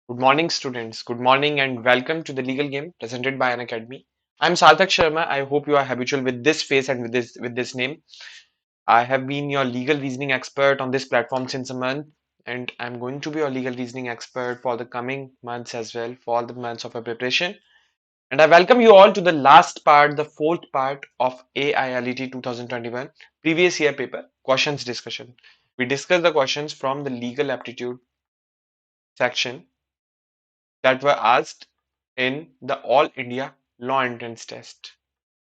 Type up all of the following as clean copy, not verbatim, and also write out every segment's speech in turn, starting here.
Good morning, students. Good morning and welcome to the legal game presented by Unacademy. I'm Sarthak Sharma. I hope you are habitual with this face and with this name. I have been your legal reasoning expert on this platform since a month, and I'm going to be your legal reasoning expert for the coming months as well, for all the months of our preparation. And I welcome you all to the last part, the fourth part of AILET 2021 previous year paper questions discussion. We discussed the questions from the legal aptitude section that were asked in the All India Law Entrance Test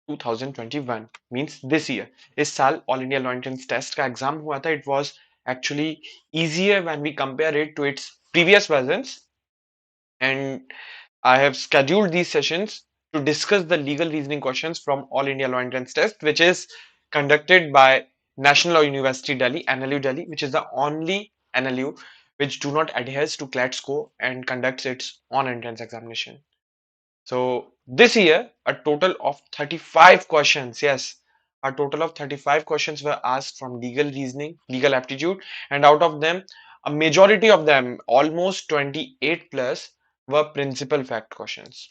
2021 means this year. इस साल All India Law Entrance Test का exam हुआ था. It was actually easier when we compare it to its previous versions, and I have scheduled these sessions to discuss the legal reasoning questions from All India Law Entrance Test, which is conducted by National Law University Delhi, NLU Delhi, which is the only NLU which do not adheres to CLAT score and conducts its own entrance examination. So this year, a total of 35 questions, yes, a total of 35 questions were asked from legal reasoning, legal aptitude, and out of them, a majority of them, almost 28 plus, were principal fact questions.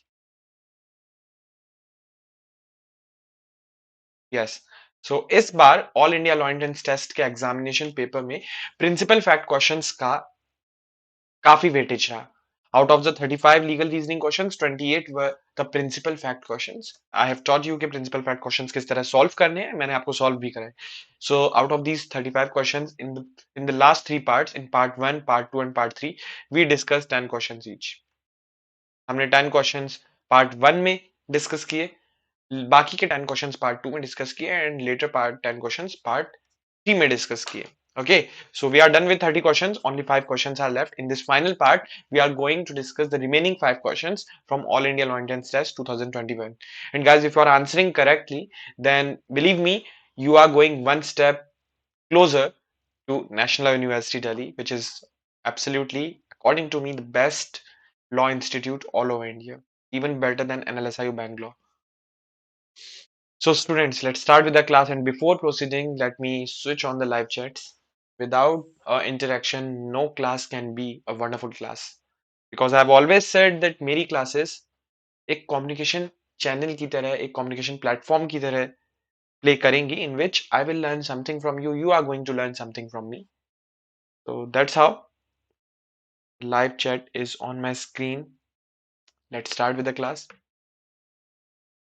Yes. So इस बार all India law entrance test के examination paper में principal fact questions का काफी weightage रहा. Out of the 35 legal reasoning questions, 28 were the principal fact questions. I have taught you कि principal fact questions किस तरह solve करने हैं. मैंने आपको solve भी कराए. So out of these 35 questions, in the last three parts, in part 1, part 2 and part 3, we discussed 10 questions each. हमने 10 questions part 1 में discuss किए, बाकी के 10 क्वेश्चंस पार्ट 2 में डिस्कस किए and later part 10 questions part 3 में डिस्कस किए. Okay, so we are done with 30 questions. Only 5 questions are left. In this final part, we are going to discuss the remaining 5 questions from All India Law Entrance Test 2021. And guys, if you are answering correctly, then believe me, you are going one step closer to National Law University Delhi, which is absolutely, according to me, the best law institute all over India, even better than NLSIU Bangalore. So students, let's start with the class, and before proceeding, let me switch on the live chats. Without interaction, no class can be a wonderful class. Because I've always said that मेरी classes एक communication channel की तरह, एक communication platform की तरह play करेंगी, in which I will learn something from you, you are going to learn something from me. So that's how live chat is on my screen. Let's start with the class.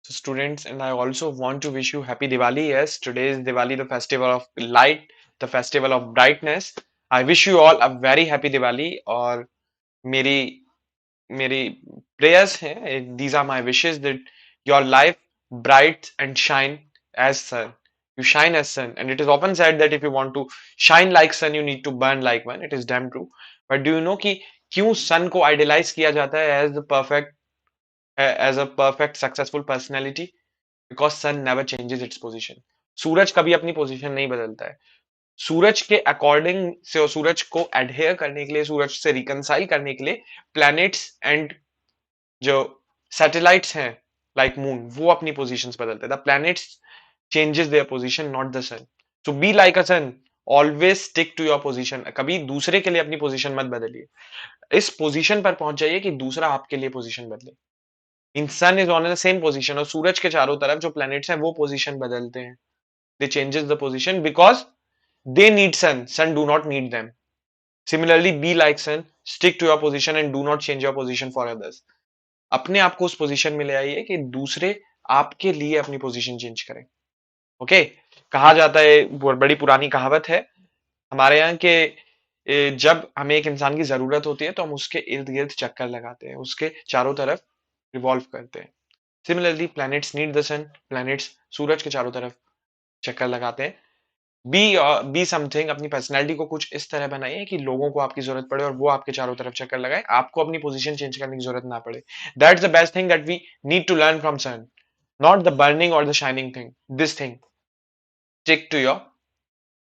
So students, and I also want to wish you happy Diwali. Yes, today is Diwali, the festival of light, the festival of brightness. I wish you all a very happy Diwali. और मेरी मेरी prayers हैं. These are my wishes that your life bright and shine as sun. You shine as sun, and it is often said that if you want to shine like sun, you need to burn like one. It is damn true. But do you know कि क्यों sun को idealize किया जाता है as a perfect successful personality? Because sun never changes its position. सूरज कभी अपनी position नहीं बदलता है. सूरज के अकॉर्डिंग से और सूरज को एडहेयर करने के लिए, सूरज से रिकनसाइल करने के लिए प्लैनेट्स एंड जो सैटेलाइट्स हैं लाइक मून, वो अपनी पोजीशंस बदलते हैं. The planets changes their position, not the sun. So be like a sun, always stick to your position. कभी दूसरे के लिए अपनी पोजीशन मत बदलिए. इस पोजीशन पर पहुंच जाइए कि दूसरा आपके लिए पोजीशन बदले. In sun is on the same position, और सूरज के चारों तरफ जो प्लैनेट्स हैं वो पोजीशन बदलते हैं. They changes the position because they need sun do not need them. Similarly, be like sun, stick to your position and do not change your position for others. अपने आप को उस पोजीशन में ले आइए कि दूसरे आपके लिए अपनी पोजीशन चेंज करें. ओके, कहा जाता है, बड़ी पुरानी कहावत है हमारे यहाँ के, जब हमें एक इंसान की जरूरत होती है तो हम उसके इर्द गिर्द चक्कर लगाते हैं, उसके चारों तरफ रिवॉल्व करते हैं. Similarly planets need the sun, planets सूरज के चारों तरफ चक्कर लगाते हैं. बी समथिंग, अपनी पर्सनैलिटी को कुछ इस तरह बनाइए कि लोगों को आपकी जरूरत पड़े और वो आपके चारों तरफ चक्कर लगाए, आपको अपनी पोजीशन चेंज करने की जरूरत ना पड़े. That's the best thing that we need to learn from sun, not the burning or the shining thing. This thing, stick to your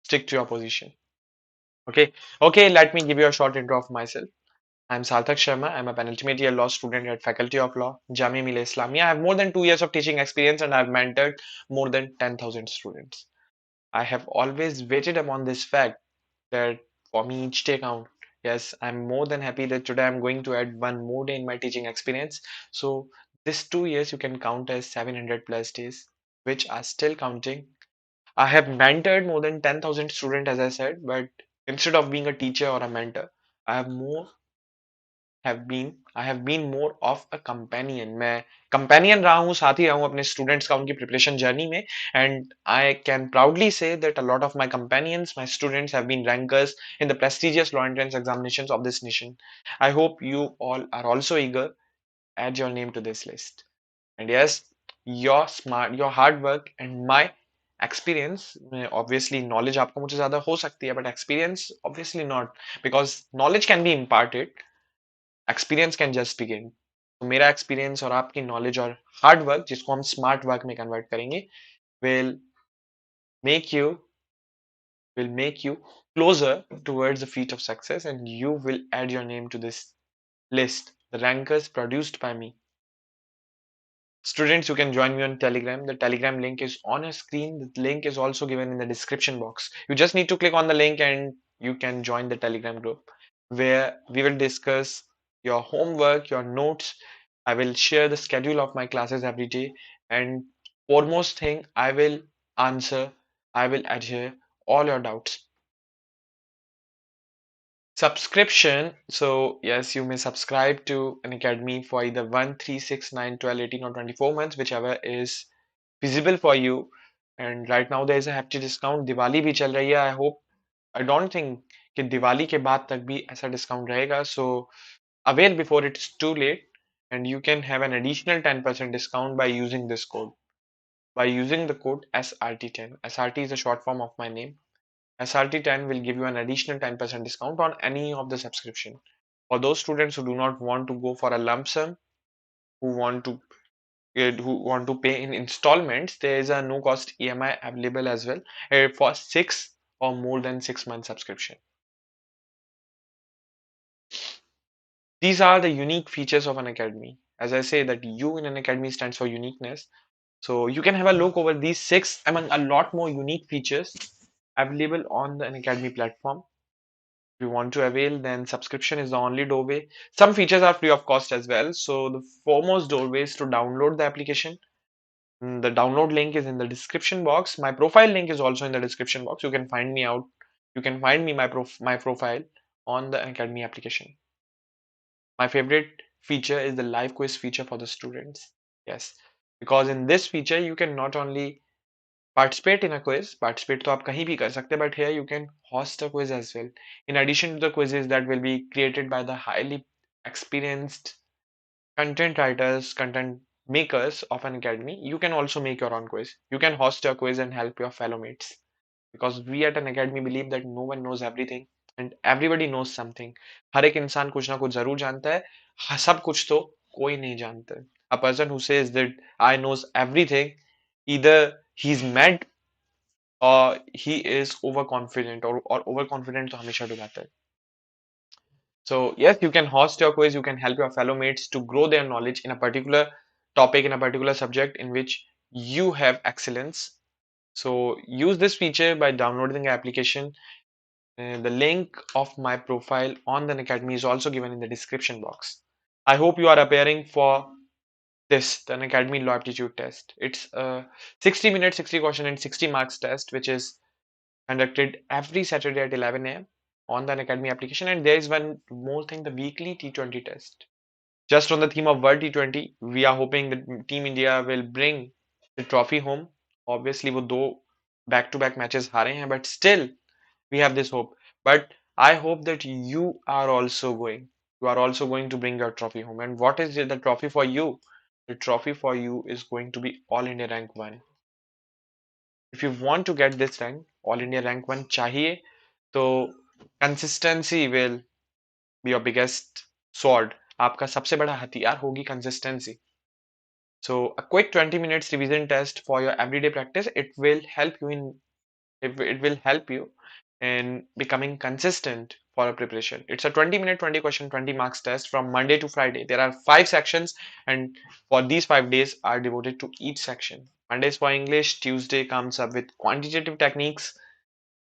stick to your position. Okay, let me give you a short intro of myself. I'm Sarthak Sharma. I'm a penultimate year law student at Faculty of Law, Jamia Millia Islamia. I have more than 2 years of teaching experience and I've mentored more than 10,000 students. I have always waited upon this fact that for me each day count. Yes, I'm more than happy that today I'm going to add one more day in my teaching experience. So this 2 years you can count as 700 plus days, which are still counting. I have mentored more than 10,000 students, as I said, but instead of being a teacher or a mentor, I have more I have been more of a companion. मैं companion रहा हूँ, साथ ही रहा हूँ अपने students का उनकी preparation journey में, and I can proudly say that a lot of my companions, my students have been rankers in the prestigious law entrance examinations of this nation. I hope you all are also eager. Add your name to this list. And yes, your hard work and my experience, obviously knowledge आपको मुझसे ज़्यादा हो सकती है, but experience obviously not, because knowledge can be imparted, experience can just begin. तो मेरा experience और आपकी नॉलेज और हार्ड वर्क, जिसको हम स्मार्ट वर्क में कन्वर्ट करेंगे, will make you will make you closer towards the feat of success, and you will add your name to this list, the rankers produced by me. Students, you can join me on Telegram. The Telegram link is on your screen. The link is also given in the description box. You just need to click on the link and you can join the Telegram group where we will discuss your homework, your notes. I will share the schedule of my classes every day. And foremost thing, answer, I will adhere all your doubts. Subscription. So yes, you may subscribe to an academy for either 1, 3, 6, 9, 12, 18, or 24 months, whichever is feasible for you. And right now there is a hefty discount. Diwali भी चल रही है. I don't think कि दिवाली के बाद तक भी ऐसा discount रहेगा. So avail before it's too late, and you can have an additional 10% discount by using this code. By using the code SRT10. SRT is a short form of my name. SRT10 will give you an additional 10% discount on any of the subscription. For those students who do not want to go for a lump sum, who want to pay in installments, there is a no cost EMI available as well for 6 or more than 6 months subscription. These are the unique features of an academy. As I say that U in an academy stands for uniqueness. So you can have a look over these 6 among a lot more unique features available on the Unacademy platform. If you want to avail, then subscription is the only doorway. Some features are free of cost as well. So the foremost doorway is to download the application. The download link is in the description box. My profile link is also in the description box. You can find me out. You can find me my profile on the Academy application. My favorite feature is the live quiz feature for the students. Yes, because in this feature you can not only participate in a quiz. Participate तो आप कहीं भी कर सकते हैं, but here you can host a quiz as well. In addition to the quizzes that will be created by the highly experienced content writers, content makers of an academy, you can also make your own quiz. You can host your quiz and help your fellow mates. Because we at an academy believe that no one knows everything and everybody knows something. हर एक इंसान कुछ ना कुछ जरूर जानता है. सब कुछ तो कोई नहीं जानता. A person who says that I knows everything, either he's mad or he is overconfident, or overconfident तो हमेशा डुबाता है. So yes, you can host your quiz, you can help your fellow mates to grow their knowledge in a particular topic, in a particular subject in which you have excellence. So use this feature by downloading the application. The link of my profile on the Academy is also given in the description box. I hope you are preparing for this, the Academy Law Aptitude Test. It's a 60-minute, 60 question and 60 marks test, which is conducted every Saturday at 11 a.m. on the Unacademy application. And there is one more thing, the weekly T20 test. Just on the theme of World T20, we are hoping that Team India will bring the trophy home. Obviously, वो दो back-to-back matches हारे हैं, but still we have this hope. But I hope that you are also going. You are also going to bring your trophy home. And what is the trophy for you? The trophy for you is going to be All India Rank 1. If you want to get this rank, All India Rank 1 चाहिए, तो consistency will be your biggest sword. आपका सबसे बड़ा हथियार होगी consistency. So a quick 20 minutes revision test for your everyday practice, it will help you in becoming consistent for a preparation. It's a 20-minute, 20 question, 20 marks test from Monday to Friday. There are 5 sections, and for these 5 days are devoted to each section. Mondays for English, Tuesday comes up with quantitative techniques,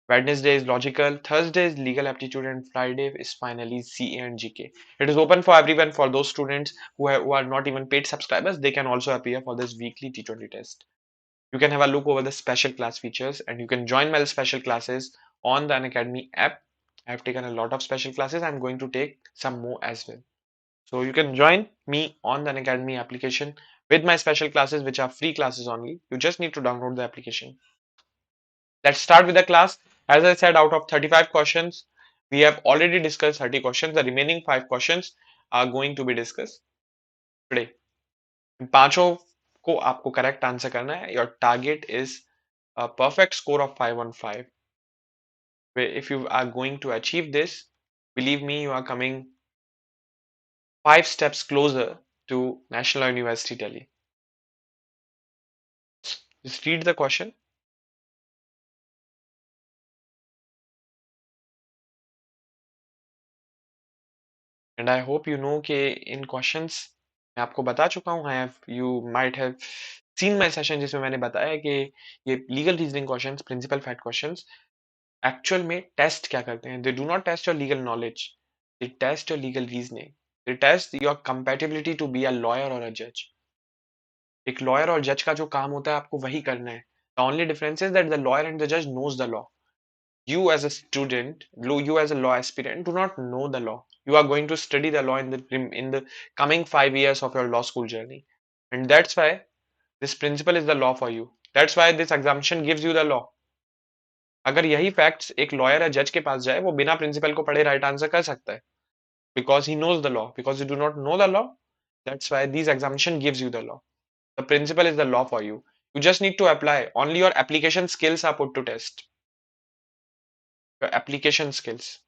Wednesday is logical, Thursday is legal aptitude, and Friday is finally CA and GK. It is open for everyone. For those students who are not even paid subscribers, they can also appear for this weekly T20 test. You can have a look over the special class features and you can join my special classes on the Unacademy app. I have taken a lot of special classes. I'm going to take some more as well. So you can join me on the Unacademy application with my special classes, which are free classes only. You just need to download the application. Let's start with the class. As I said, out of 35 questions, we have already discussed 30 questions. The remaining 5 questions are going to be discussed today. इन पांचों को आपको correct answer करना है. Your target is a perfect score of 5 on 5. If you are going to achieve this, believe me, you are coming 5 steps closer to National University Delhi. Just read the question. And I hope you know कि इन questions मैं आपको बता चुका हूँ. You might have seen my session जिसमें मैंने बताया कि ये legal reasoning questions, principal fact questions, actual में test क्या करते हैं? They do not test your legal knowledge. They test your legal reasoning. They test your compatibility to be a lawyer or a judge. एक lawyer और जज का जो काम होता है आपको वही करना है. The only difference is that the lawyer and the judge knows the law. You as a student, you as a law aspirant do not know the law. You are going to study the law in the coming 5 years of your law school journey. And that's why this principle is the law for you. That's why this exemption gives you the law. अगर यही facts एक lawyer या जज के पास जाए वो बिना principal को पढ़े राइट आंसर कर सकता है because he knows the law. Because you do not know the law, that's why these exemption gives you the law. The principle is the law for you. You just need to apply. Only your application skills are put to test. Your application skills.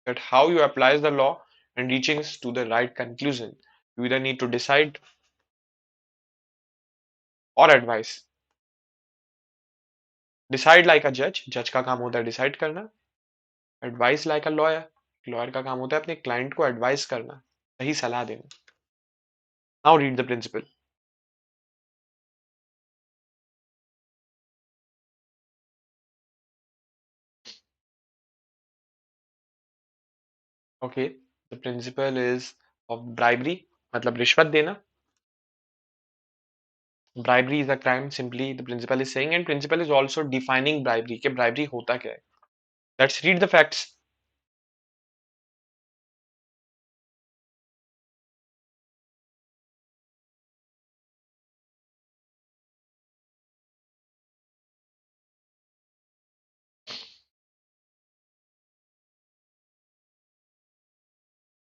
That how you apply the law and reaching to the right conclusion. You either need to decide or advise. Decide like a judge. Judge का काम होता है decide करना. Advise like a lawyer. Lawyer का काम होता है अपने client को advise करना. सही सलाह देना. Now read the principle. Okay. The principle is of bribery. मतलब रिश्वत देना. Bribery is a crime. Simply the principle is saying, and principle is also defining bribery. कि bribery होता क्या है? Let's read the facts.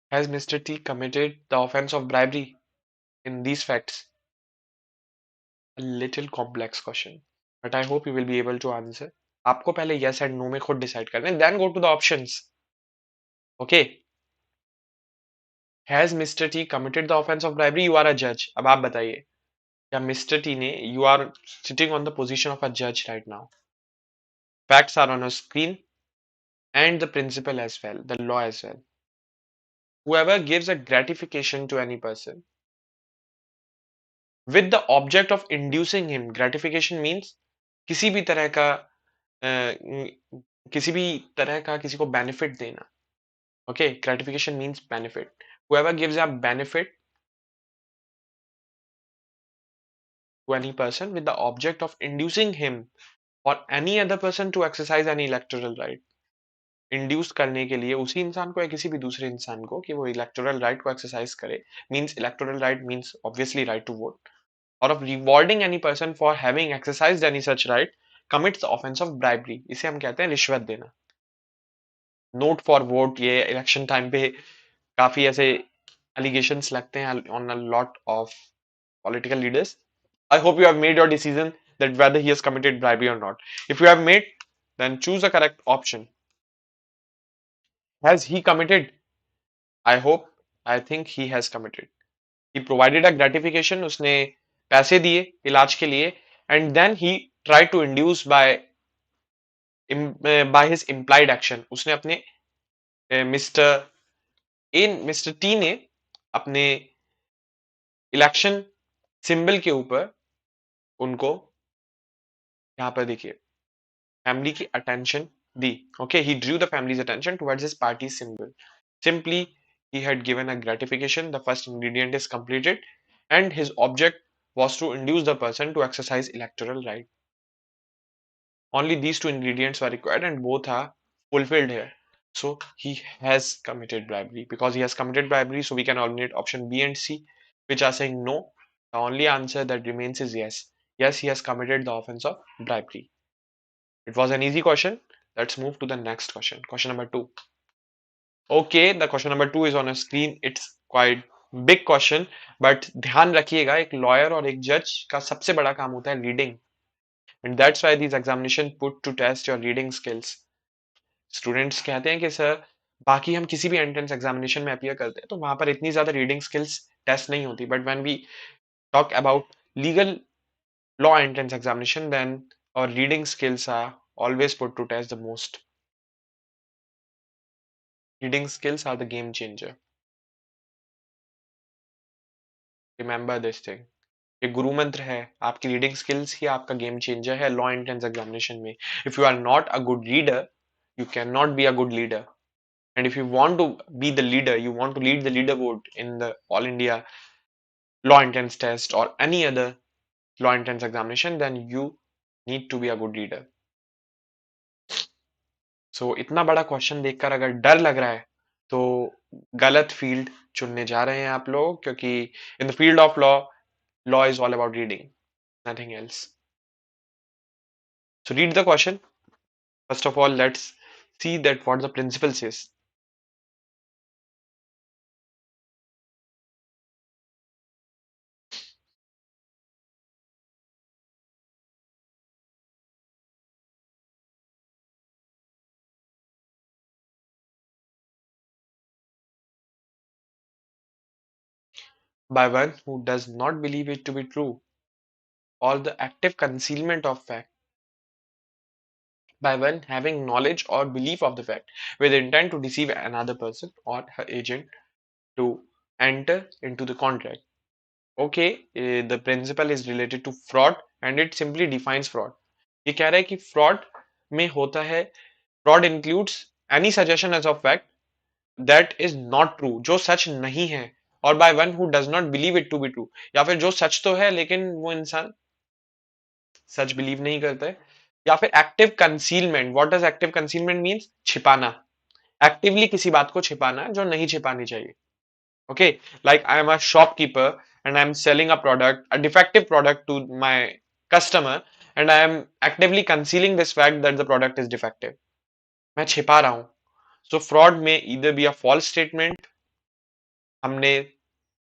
Has Mr. T committed the offense of bribery? In these facts, a little complex question, but I hope you will be able to answer. आपको पहले yes and no में खुद decide करना है, then go to the options. Okay. Has Mr. T committed the offense of bribery? You are a judge. अब आप बताइए क्या Mr. T ने you are sitting on the position of a judge right now. Facts are on a screen and the principle as well, the law as well. Whoever gives a gratification to any person with the object of inducing him, gratification means किसी भी तरह का किसी भी तरह का किसी को बेनिफिट देना. Okay, gratification means benefit. Whoever gives a benefit to any person with the object of inducing him or any other person to exercise any electoral right. Induce करने के लिए उसी इंसान को या किसी भी दूसरे इंसान को कि वो इलेक्टोरल राइट को एक्सरसाइज करे. Means electoral right means obviously right to vote. Or of rewarding any person for having exercised any such right commits the offence of bribery. इसे हम कहते हैं रिश्वत देना. Note for vote. ये इलेक्शन टाइम पे काफी ऐसे allegations लगते हैं on a lot of political leaders. I hope you have made your decision that whether he has committed bribery or not. If you have made, then choose the correct option. Has he committed? I hope, I think he has committed. He provided a gratification. उसने पैसे दिए इलाज के लिए and then he tried to induce by his implied action. उसने अपने mister T ने अपने इलेक्शन सिंबल के ऊपर उनको यहाँ पर देखिए फैमिली की attention the. Okay, he drew the family's attention towards his party symbol. Simply, he had given a gratification. The first ingredient is completed, and his object was to induce the person to exercise electoral right. Only these two ingredients were required, and both are fulfilled here. So he has committed bribery. Because he has committed bribery, so we can eliminate option B and C, which are saying no. The only answer that remains is yes. Yes, he has committed the offense of bribery. It was an easy question. Let's move to the next question. Question number two. Okay, the question number two is on a screen. It's quite big question, but ध्यान रखिएगा एक lawyer और एक judge का सबसे बड़ा काम होता है reading, and that's why these examination put to test your reading skills. Students कहते हैं कि सर बाकी हम किसी भी एंट्रेंस एग्जामिनेशन में अपीयर करते हैं तो वहां पर इतनी ज्यादा रीडिंग स्किल्स टेस्ट नहीं होती, but when we talk about legal law entrance examination, then our reading skills are always put to test the most. Reading skills are the game changer. Remember this thing. ये गुरु मंत्र है, आपकी reading skills ही आपका game changer है law entrance examination में. If you are not a good reader, you can not be a good leader. And if you want to be the leader, you want to lead the leaderboard in the All India Law Entrance Test or any other law entrance examination, then you need to be a good leader. So इतना बड़ा question देखकर अगर डर लग रहा है तो गलत फील्ड चुनने जा रहे हैं आप लोग, क्योंकि in the field of law, law is all about reading, nothing else. So read the question. First of all, let's see that what the principle says. By one who does not believe it to be true, or the active concealment of fact. By one having knowledge or belief of the fact with intent to deceive another person or her agent to enter into the contract. Okay, the principle is related to fraud and it simply defines fraud. ये कह रहा है कि fraud में होता है, fraud includes any suggestion as of fact that is not true, जो सच नहीं है, और by one who does not believe it to be true, या फिर जो सच तो है लेकिन वो इंसान सच बिलीव नहीं करता है, या फिर active concealment. What does active concealment means? छिपाना, एक्टिवली किसी बात को छिपाना जो नहीं छिपानी चाहिए. Okay, like I am a shopkeeper and I'm selling a product, a defective product to my customer, and I am actively concealing this fact that the product is defective. मैं छिपा रहा हूं. So fraud may either be a false statement, हमने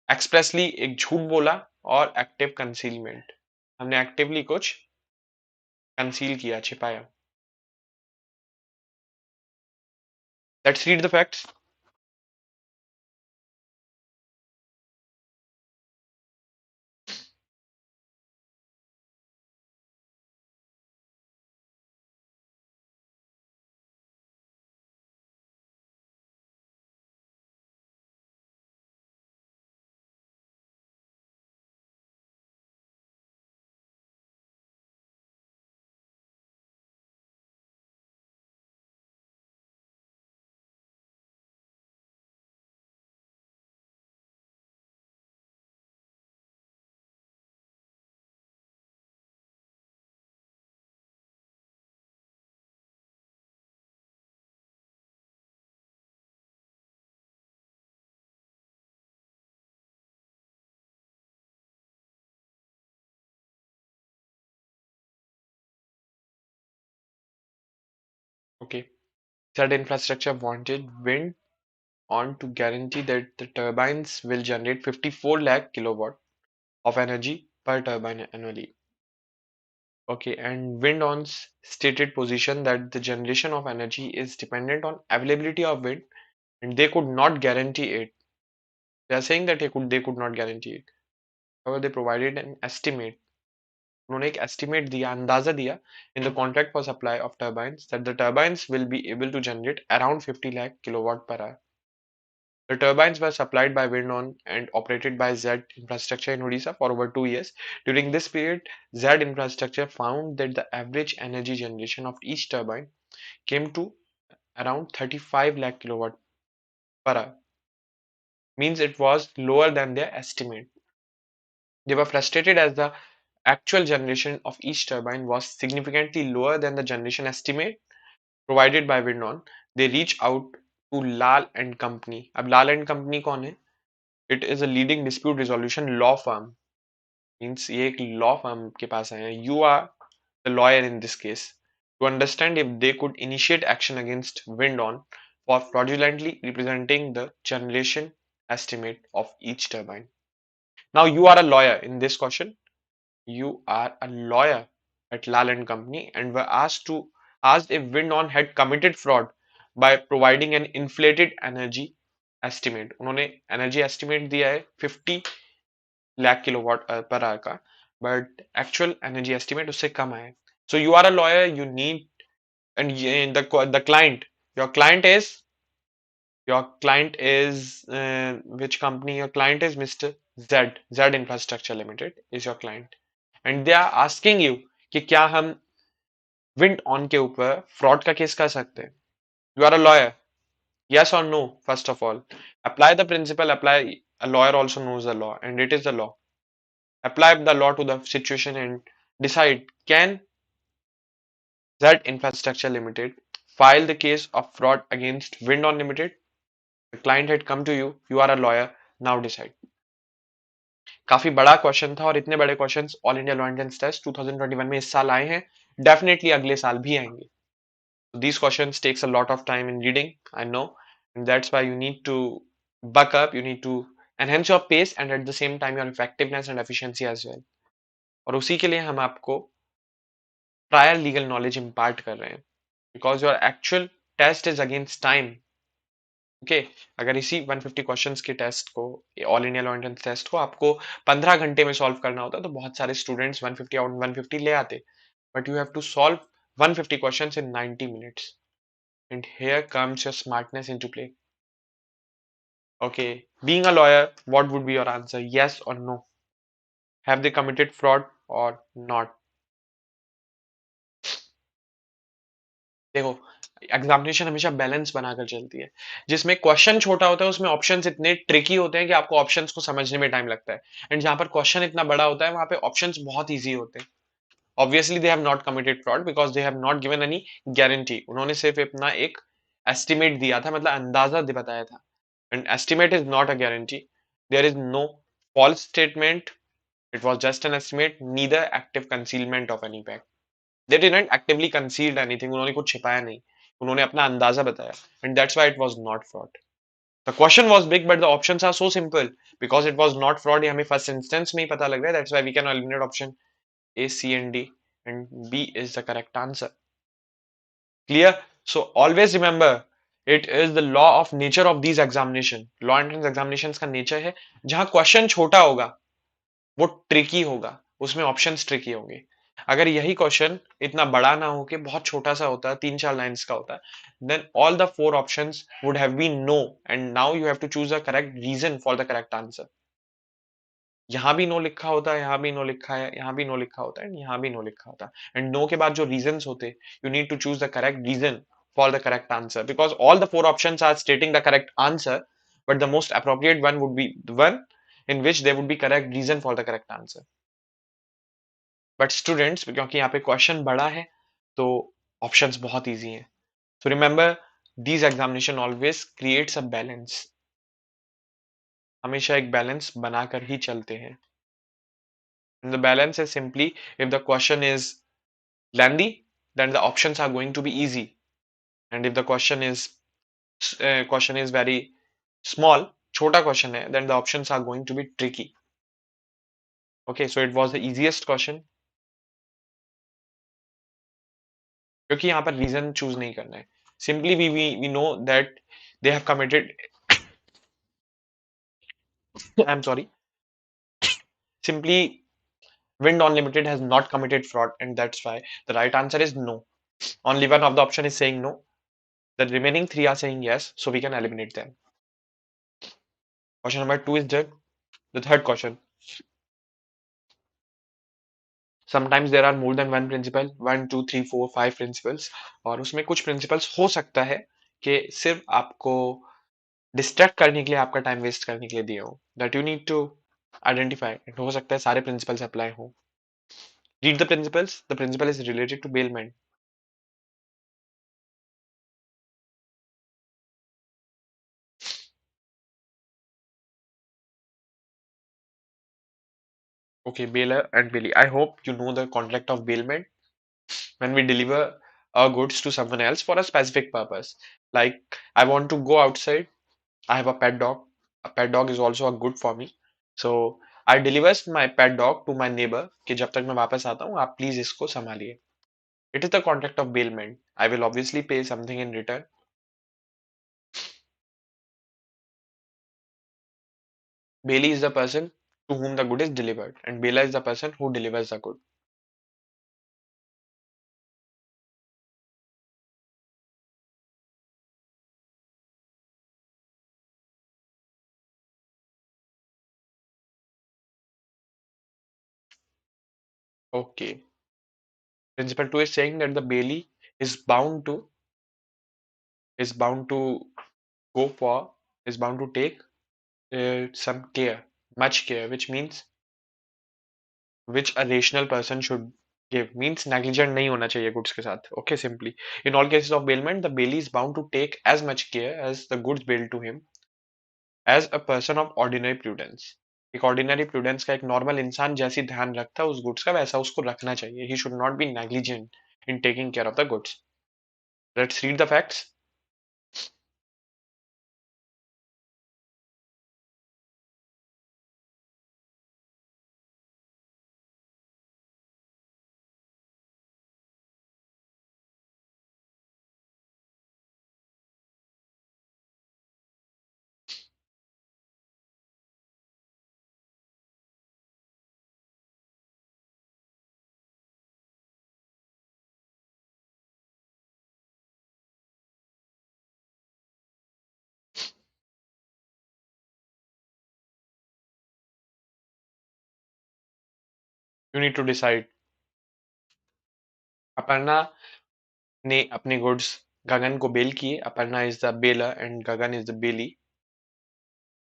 expressly एक झूठ बोला, और active concealment, हमने एक्टिवली कुछ कंसील किया, छिपाया. Let's read the facts. Okay. Said infrastructure wanted wind on to guarantee that the turbines will generate 54 lakh kilowatt of energy per turbine annually. Okay, and wind on's stated position that the generation of energy is dependent on availability of wind and they could not guarantee it. They are saying that they could not guarantee it. However, they provided an estimate. उन्होंने एक estimate दिया, अंदाजा दिया in the contract for supply of turbines that the turbines will be able to generate around 50 lakh kilowatt per hour. The turbines were supplied by wind on and operated by Z Infrastructure in Odisha for over 2 years. During this period, Z Infrastructure found that the average energy generation of each turbine came to around 35 lakh kilowatt per hour. Means it was lower than their estimate. They were frustrated as the actual generation of each turbine was significantly lower than the generation estimate provided by Windon. They reached out to Lal and Company. अब Lal and Company कौन है? It is a leading dispute resolution law firm. Means ये एक law firm के पास आए हैं. You are the lawyer in this case to understand if they could initiate action against Windon for fraudulently representing the generation estimate of each turbine. Now you are a lawyer in this question. You are a lawyer at Lal and Company and were asked if Windon had committed fraud by providing an inflated energy estimate. उन्होंने energy estimate दिया है 50 lakh kilowatt per hour का, but actual energy estimate उससे कम आया है. So you are a lawyer. You need and the client. Your client is which company? Your client is Mr. Z Infrastructure Limited is your client. And they are asking you कि क्या हम wind on के ऊपर fraud का case कर सकते हैं. You are a lawyer. Yes or no? First of all, apply the principle. Apply. A lawyer also knows the law, and it is the law. Apply the law to the situation and decide: can Z Infrastructure Limited file the case of fraud against Wind On Limited? The client had come to you. You are a lawyer. Now decide. काफी बड़ा question था और इतने बड़े questions all India law entrance test 2021 में इस साल आए हैं. डेफिनेटली अगले साल भी आएंगे. These questions takes a lot of time in reading, I know, and that's why you need to buck up. You need to enhance your pace and at the same time your effectiveness and efficiency as well. और उसी के लिए हम आपको prior legal knowledge impart कर रहे हैं because your actual test is against time. Okay, अगर इसी 150 क्वेश्चंस के टेस्ट को, all India law entrance test को आपको 15 घंटे में सॉल्व करना होता तो बहुत सारे स्टूडेंट्स 150 आउट 150 ले आते. But you have to solve 150 questions in 90 minutes. And here comes your smartness into play. Okay, being a lawyer, what would be your answer? Yes or no? Have they committed fraud or not? देखो, examination हमेशा balance बनाकर चलती है. जिसमें question छोटा होता है उसमें ऑप्शंस इतने ट्रिकी होते हैं कि आपको ऑप्शंस को समझने में टाइम लगता है. एंड जहां पर क्वेश्चन इतना बड़ा होता है वहां पे ऑप्शंस बहुत इजी होते हैं. Obviously they have not committed fraud because they have not given any guarantee. उन्होंने सिर्फ अपना एक एस्टिमेट दिया था, मतलब अंदाजा बताया था. And estimate is not a guarantee. There is no false statement. It was just an estimate, neither active concealment of any fact. They didn't actively conceal anything. उन्होंने कुछ छिपाया नहीं. उन्होंने अपना अंदाजा बताया. And that's why it was not fraud. The question was big, but the options are so simple. Because it was not fraud, ये हमें first instance में ही पता लग रहा है. That's why we can eliminate option A, C, and D. And B is the correct answer. Clear? So always remember, it is the law of nature of these examination. Law entrance examinations का nature है जहां question छोटा होगा वो tricky होगा, उसमें options tricky होंगे. अगर यही क्वेश्चन इतना बड़ा ना हो कि बहुत छोटा सा होता है, 3-4 लाइंस का होता है, then all the 4 options would have been no and now you have to choose a correct reason for the correct answer. यहाँ भी नो लिखा होता है, यहाँ भी नो लिखा है, यहाँ भी नो लिखा होता है, यहाँ भी नो लिखा होता है. एंड नो के बाद जो रीजंस होते, you need to choose the correct reason for the correct answer because all the 4 options are stating the correct answer, but the most appropriate one would be the one in which there would be correct reason for the correct answer. But students, क्योंकि यहाँ पे question बड़ा है तो options बहुत easy हैं. So remember, these examination always creates a balance. हमेशा एक बैलेंस बनाकर ही चलते हैं. And the balance is simply, if the question is lengthy, then the options are going to be easy. And if the question is very small, छोटा question है, then the options are going to be tricky. Okay, so it was the easiest question. क्योंकि यहाँ पर reason choose नहीं करना है. Simply we know that they have committed. I'm sorry. Simply, Wind Unlimited has not committed fraud, and that's why the right answer is no. Only one of the option is saying no. The remaining 3 are saying yes, so we can eliminate them. Question number 2 is done. The third question. Sometimes there are more than one principal, 1 2 3 4 5 principles, और उसमें कुछ principles हो सकता है कि सिर्फ आपको distract करने के लिए, आपका टाइम वेस्ट करने के लिए दिए हो, that you need to identify. हो सकता है सारे प्रिंसिपल्स अप्लाई हो. Read the principles. The principle is related to bailment. Okay, bailer and bailee. I hope you know the contract of bailment. When we deliver our goods to someone else for a specific purpose, like I want to go outside, I have a pet dog. A pet dog is also a good for me. So I delivers my pet dog to my neighbor कि जब तक मैं वापस आता हूँ आप please इसको संभालिए. It is the contract of bailment. I will obviously pay something in return. Bailee is the person to whom the good is delivered, and bailer is the person who delivers the good. Okay. Principle 2 is saying that the bailee is bound to is bound to go for is bound to take some care, much care, which means which a rational person should give. Means negligent नहीं होना चाहिए goods के साथ. Okay, simply. In all cases of bailment, the bailee is bound to take as much care as the goods bailed to him as a person of ordinary prudence. एक ordinary prudence का एक normal इंसान जैसी ध्यान रखता है उस goods का वैसा उसको रखना चाहिए. He should not be negligent in taking care of the goods. Let's read the facts. You need to decide. Aparna ने अपने गुड्स गगन को बेल किए. Aparna is the bailor and Gagan is the bailee.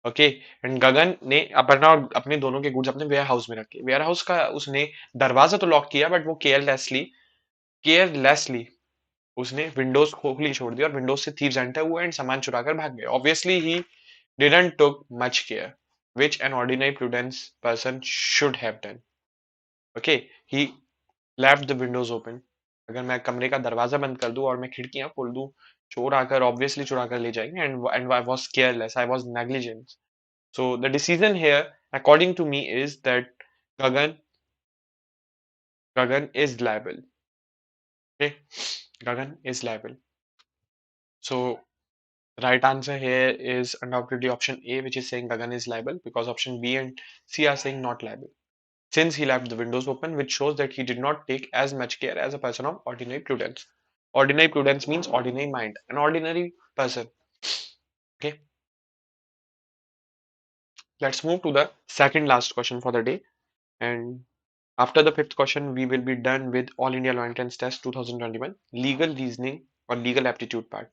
Okay. And Gagan ने अपर्णा और अपने दोनों के गुड्स अपने वेयर हाउस में रखे. वेयर हाउस का उसने दरवाजा तो लॉक किया बट वो केयरलेसली उसने विंडोज खोली छोड़ दी और विंडोज से थीव्स एंटर हुए एंड सामान चुरा कर भाग गए. Obviously he didn't took much care which an ordinary prudence person should have done. Okay, he left the windows open. अगर मैं कमरे का दरवाजा बंद कर दूं और मैं खिड़कियां खोल दूं, चोर आकर ऑब्वियसली चुरा कर ले जाएंगे. And I was careless, I was negligent. So the decision here, according to me, is that Gagan Gagan is liable. Okay, Gagan is liable. So right answer here is undoubtedly option A, which is saying Gagan is liable, because option B and C are saying not liable. Since he left the windows open, which shows that he did not take as much care as a person of ordinary prudence. Ordinary prudence means ordinary mind, an ordinary person. Okay, let's move to the second last question for the day. And after the fifth question, we will be done with All India Law Entrance Test 2021, legal reasoning or legal aptitude part.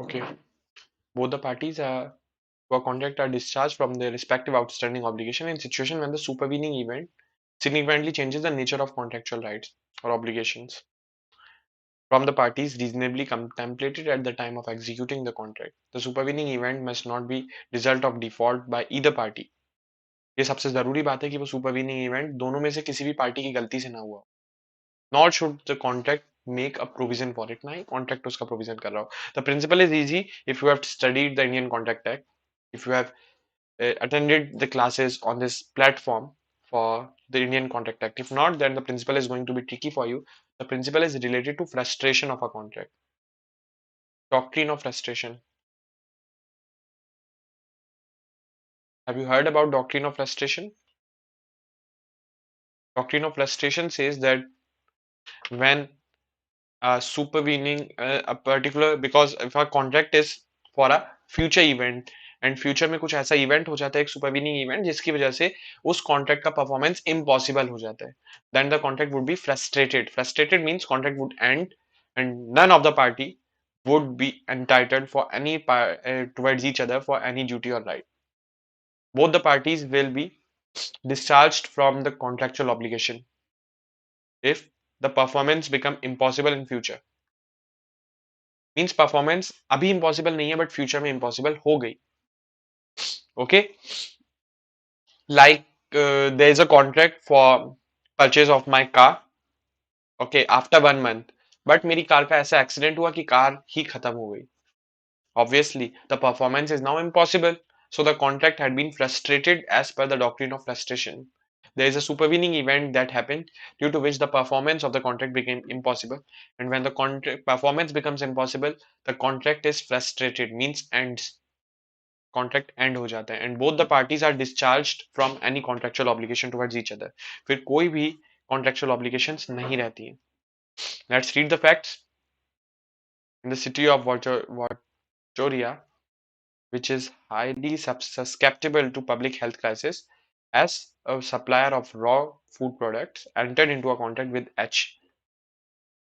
Okay, both the parties who are contract are discharged from their respective outstanding obligation in situation when the supervening event significantly changes the nature of contractual rights or obligations from the parties reasonably contemplated at the time of executing the contract. The supervening event must not be result of default by either party. ये सबसे जरूरी बात है कि वो supervening event दोनों में से किसी भी पार्टी की गलती से ना हुआ. Nor should the contract make a provision for it. ना ही contract उसका provision कर रहा हो. The principle is easy if you have studied the Indian Contract Act, if you have attended the classes on this platform. for the Indian Contract Act. If not, then the principle is going to be tricky for you. The principle is related to frustration of a contract. Doctrine of frustration. Have you heard about doctrine of frustration? Doctrine of frustration says that when supervening a particular, because if a contract is for a future event and future में कुछ ऐसा event हो जाता है, एक supervening event, जिसकी वजह से उस कॉन्ट्रैक्ट का परफॉर्मेंस इम्पॉसिबल हो जाता है, then the contract would be frustrated. Frustrated means contract would end and none of the party would be entitled for any towards each other for any duty or right. Both the parties will be discharged from the contractual obligation if the performance become impossible in future. Means performance अभी impossible नहीं है but future में impossible हो गई. Okay, like there is a contract for purchase of my car. Okay, after 1 month, but मेरी car का ऐसा accident हुआ कि कार ही खत्म हो गई. Obviously, the performance is now impossible. So the contract had been frustrated as per the doctrine of frustration. There is a supervening event that happened due to which the performance of the contract became impossible. And when the contract performance becomes impossible, the contract is frustrated, means ends. Contract end हो जाता है and both the parties are discharged from any contractual obligation towards each other. फिर कोई भी contractual obligations नहीं रहती है. Let's read the facts. In the city of Victoria, which is highly susceptible to public health crisis, as a supplier of raw food products, entered into a contract with H,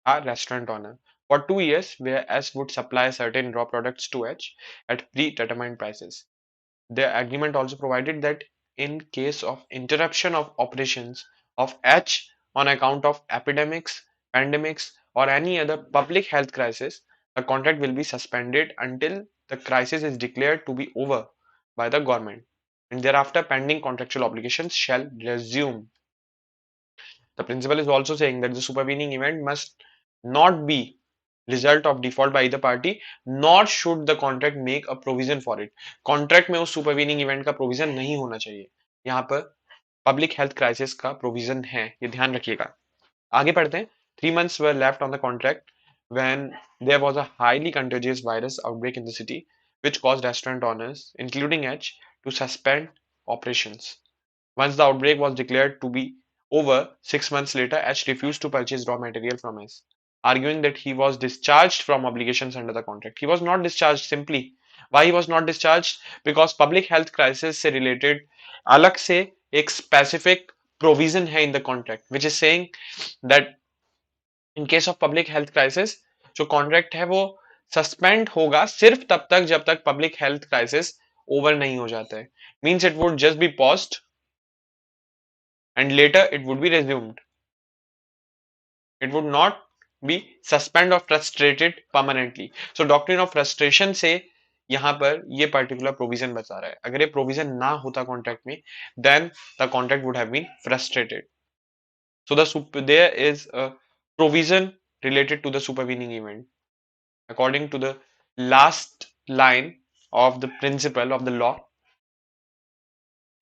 a restaurant owner, for 2 years, where S would supply certain raw products to H at predetermined prices. The agreement also provided that in case of interruption of operations of H on account of epidemics, pandemics, or any other public health crisis, the contract will be suspended until the crisis is declared to be over by the government, and thereafter pending contractual obligations shall resume. The principle is also saying that the supervening event must not be result of default by either party, nor should the contract make a provision for it. Contract में उस supervening event का provision नहीं होना चाहिए. यहाँ पर public health crisis का provision है, ये ध्यान रखिएगा. आगे पढ़ते हैं. 3 months were left on the contract when there was a highly contagious virus outbreak in the city, which caused restaurant owners, including H, to suspend operations. Once the outbreak was declared to be over, 6 months later, H refused to purchase raw material from S, arguing that he was discharged from obligations under the contract. He was not discharged simply. Why he was not discharged? Because public health crisis से related अलग से एक specific provision है in the contract, which is saying that in case of public health crisis, जो contract है वो suspend होगा सिर्फ तब तक जब तक public health crisis over नहीं हो जाता है. Means it would just be paused and later it would be resumed. It would not be suspend or frustrated permanently. So doctrine of frustration से यहाँ पर ये particular provision बता रहा है. अगर ये provision ना होता contract में, then the contract would have been frustrated. So there is a provision related to the supervening event. According to the last line of the principle of the law,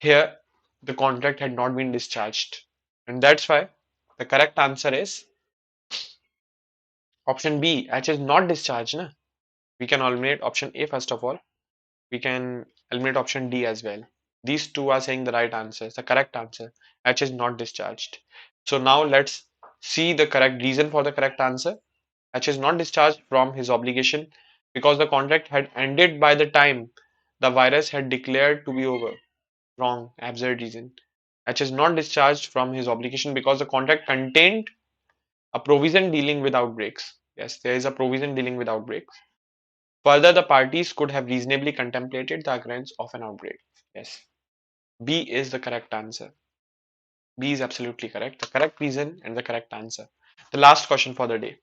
here the contract had not been discharged, and that's why the correct answer is option B. H is not discharged. Na? We can eliminate option A first of all. We can eliminate option D as well. These two are saying the right answer, the correct answer. H is not discharged. So now let's see the correct reason for the correct answer. H is not discharged from his obligation because the contract had ended by the time the virus had declared to be over. Wrong, absurd reason. H is not discharged from his obligation because the contract contained a provision dealing with outbreaks. Yes, there is a provision dealing with outbreaks. Further, the parties could have reasonably contemplated the occurrence of an outbreak. Yes, B is the correct answer. B is absolutely correct. The correct reason and the correct answer. The last question for the day.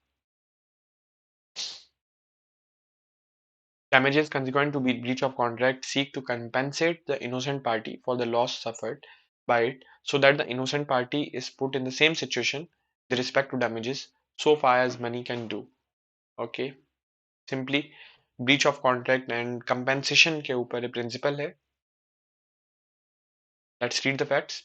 Damages consequent to breach of contract seek to compensate the innocent party for the loss suffered by it so that the innocent party is put in the same situation with respect to damages so far as money can do. Okay. Simply breach of contract and compensation के ऊपर principle है. Let's read the facts.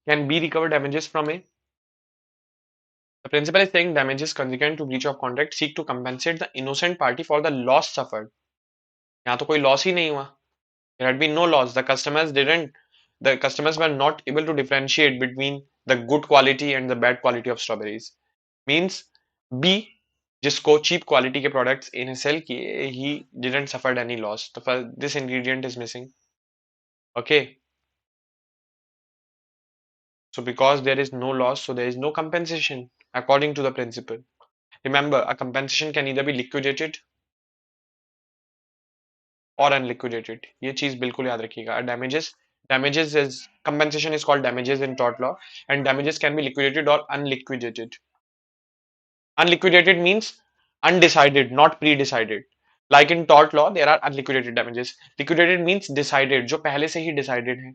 Can B recover damages from A? The principal is saying damages consequent to breach of contract seek to compensate the innocent party for the loss suffered. यहाँ तो कोई loss ही नहीं हुआ. There had been no loss. The customers were not able to differentiate between the good quality and the bad quality of strawberries. Means B, जिसको cheap quality के products इन्हें sell किए, he didn't suffered any loss. तो this ingredient is missing. Okay. So because there is no loss, so there is no compensation according to the principle. Remember, a compensation can either be liquidated or unliquidated. ये चीज बिल्कुल याद रखिएगा. Damages is compensation is called damages in tort law, and damages can be liquidated or unliquidated. Unliquidated means undecided, not pre-decided. Like in tort law, there are unliquidated damages. Liquidated means decided, जो पहले से ही decided है.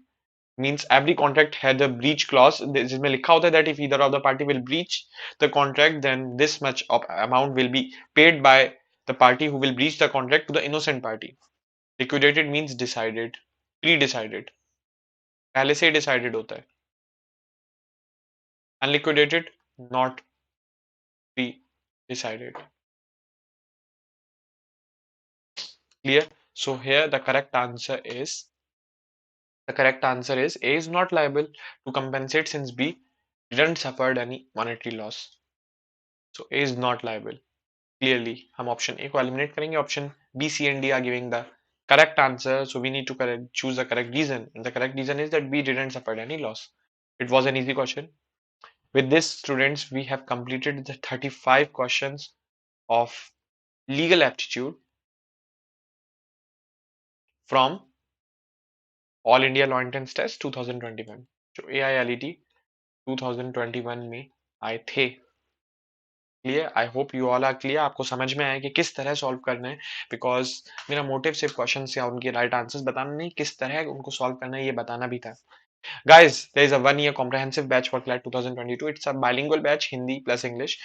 Means every contract had a breach clause जिसमें लिखा होता है that if either of the party will breach the contract, then this much of amount will be paid by the party who will breach the contract to the innocent party. Liquidated means decided, pre-decided, पहले से ही decided होता है. Unliquidated, not pre-decided. Clear? So here the correct answer is A is not liable to compensate since B didn't suffered any monetary loss. So A is not liable. Clearly, हम option A को eliminate करेंगे. Option B, C and D are giving the correct answer. So we need to choose the correct reason. And the correct reason is that B didn't suffer any loss. It was an easy question. With this, students, we have completed the 35 questions of legal aptitude from All India Law Entrance Test 2021. जो AILET 2021 में आए थे. Clear. I hope you all are clear. आपको समझ में आया कि किस तरह सॉल्व करना है. बिकॉज मेरा मोटिव सिर्फ क्वेश्चन या उनके राइट आंसर्स बताना नहीं, किस तरह उनको सॉल्व करना है ये बताना भी था. Guys, there is a 1 year comprehensive batch for CLAT 2022. It's a bilingual batch, Hindi plus English,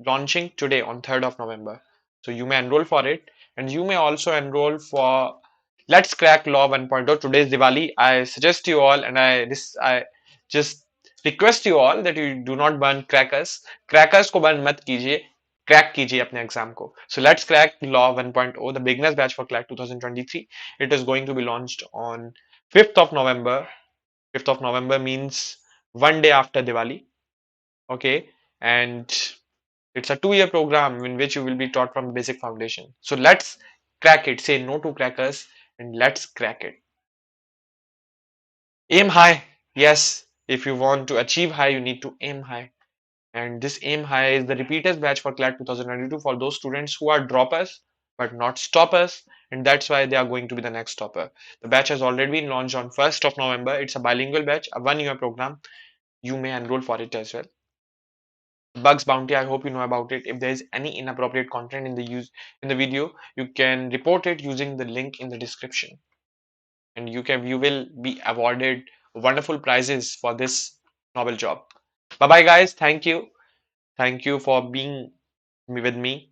launching today on 3rd of November. So you may enroll for it, and you may also enroll for Let's Crack Law 1.0. Today's Diwali. I suggest you all, and I just request you all that you do not burn crackers. Crackers को burn मत कीजिए. Crack कीजिए अपने exam को. So Let's Crack Law 1.0, the beginners batch for CLAT 2023. It is going to be launched on 5th of November. 5th of November means one day after Diwali. Okay. And it's a 2 year program in which you will be taught from basic foundation. So let's crack it. Say no to crackers and let's crack it. Aim high. Yes. If you want to achieve high, you need to aim high. And this aim high is the repeaters batch for CLAT 2022 for those students who are droppers but not stoppers. And that's why they are going to be the next stopper. The batch has already been launched on 1st of November. It's a bilingual batch, a 1 year program. You may enroll for it as well. Bugs bounty, I hope you know about it. If there is any inappropriate content in the video, you can report it using the link in the description, and you will be awarded wonderful prizes for this noble job. Bye bye guys. Thank you for being with me.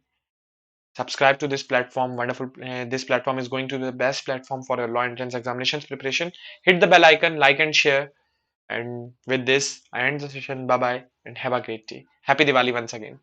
Subscribe to this platform. Wonderful. This platform is going to be the best platform for your law entrance examinations preparation. Hit the bell icon, like and share. And with this, I end the session. Bye bye and have a great day. Happy Diwali once again.